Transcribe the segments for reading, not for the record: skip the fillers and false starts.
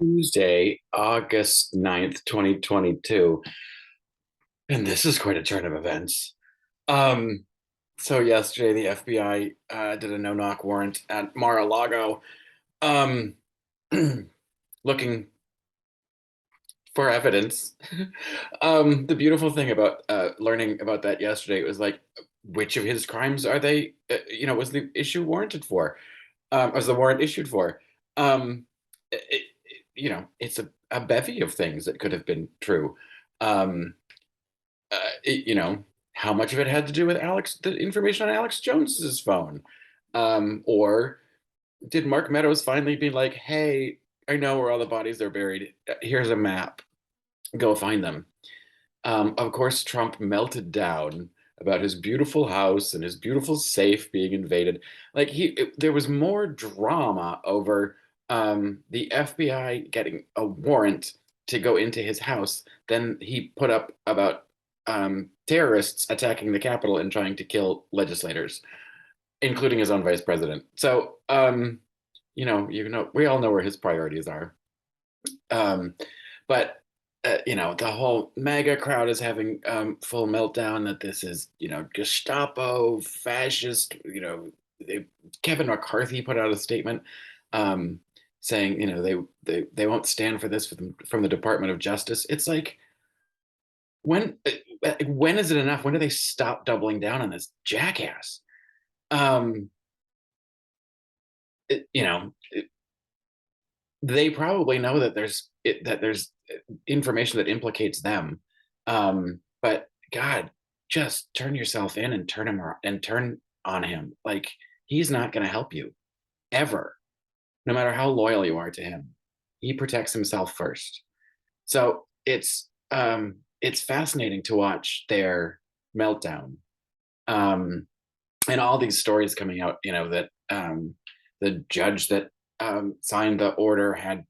Tuesday, August 9th, 2022. And this is quite a turn of events. Um, so yesterday the FBI did a no-knock warrant at Mar-A-Lago, um, looking for evidence. The beautiful thing about learning about that yesterday was like, which of his crimes are they, was the issue warranted for? Was the warrant issued for? Um, it, it's a bevy of things that could have been true. Um, it, you know, how much of it had to do with the information on Alex Jones's phone? Or did Mark Meadows finally be like, hey, I know where all the bodies are buried. Here's a map. Go find them. Of course, Trump melted down about his beautiful house and his beautiful safe being invaded. Like there was more drama over the FBI getting a warrant to go into his house than he put up about terrorists attacking the Capitol and trying to kill legislators, including his own vice president. So, we all know where his priorities are. Um, but the whole MAGA crowd is having full meltdown that this is, Gestapo, fascist. Kevin McCarthy put out a statement um, saying, they won't stand for this from the Department of Justice. It's like when when is it enough? When do they stop doubling down on this jackass? Um, it, you know, they probably know that there's information that implicates them. But God, just turn yourself in and turn him and turn on him. Like he's not going to help you ever, no matter how loyal you are to him. He protects himself first. So it's fascinating to watch their meltdown. Um, and all these stories coming out, that the judge that signed the order had,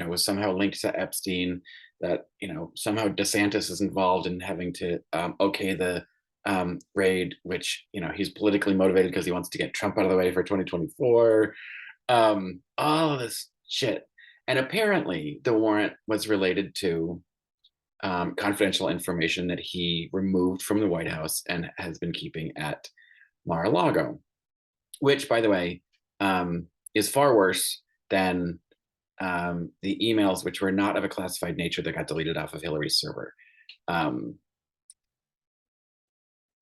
was somehow linked to Epstein, that, somehow DeSantis is involved in having to okay the raid, which, he's politically motivated because he wants to get Trump out of the way for 2024. All of this shit. And apparently the warrant was related to confidential information that he removed from the White House and has been keeping at Mar-a-Lago, which, by the way, is far worse than the emails, which were not of a classified nature, that got deleted off of Hillary's server. Um,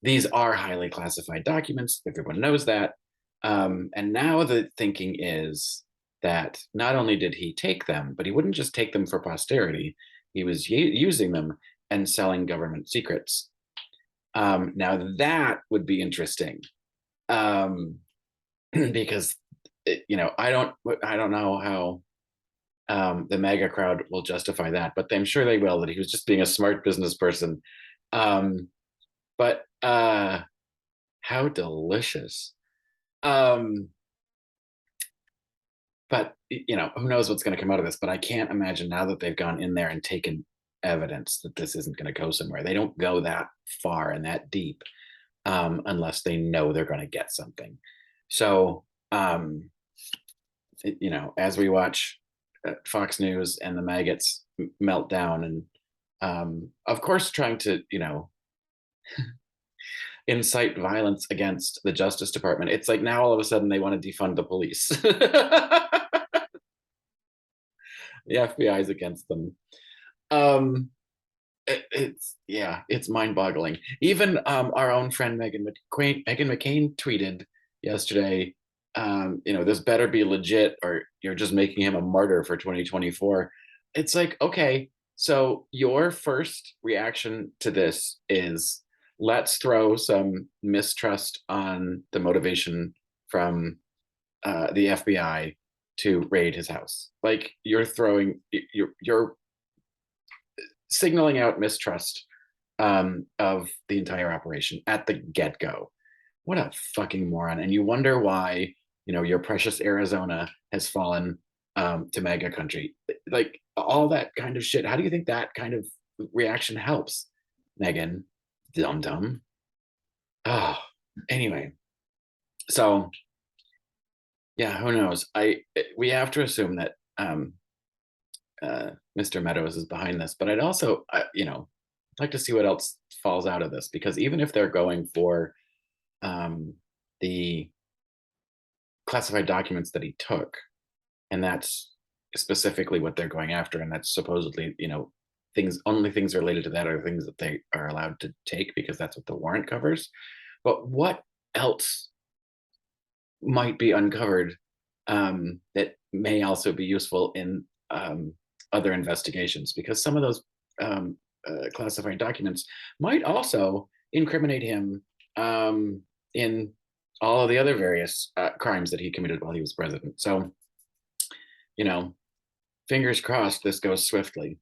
these are highly classified documents. Everyone knows that. And now the thinking is that not only did he take them, but he wouldn't just take them for posterity. He was using them and selling government secrets. Now that would be interesting, because I don't know how the MAGA crowd will justify that, but I'm sure they will. That he was just being a smart business person. Um, but how delicious. Um, but who knows what's going to come out of this? But I can't imagine now that they've gone in there and taken evidence that this isn't going to go somewhere. They don't go that far and that deep unless they know they're going to get something. So, as we watch Fox News and the maggots melt down, and of course, trying to, incite violence against the Justice Department. It's like now all of a sudden they want to defund the police. The FBI is against them. Um, it's mind-boggling. Even our own friend Megan McCain tweeted yesterday, this better be legit or you're just making him a martyr for 2024. It's like, okay, so your first reaction to this is let's throw some mistrust on the motivation from the FBI to raid his house. Like you're signaling out mistrust of the entire operation at the get-go. What a fucking moron. And you wonder why, your precious Arizona has fallen to MAGA country. Like all that kind of shit. How do you think that kind of reaction helps, Megan? Dum dum. Oh, anyway. So yeah, who knows? We have to assume that Mr. Meadows is behind this, but I'd also, like to see what else falls out of this, because even if they're going for the classified documents that he took, and that's specifically what they're going after, and that's supposedly, things related to that are things that they are allowed to take because that's what the warrant covers. But what else might be uncovered that may also be useful in other investigations? Because some of those classified documents might also incriminate him in all of the other various crimes that he committed while he was president. So, you know, fingers crossed this goes swiftly.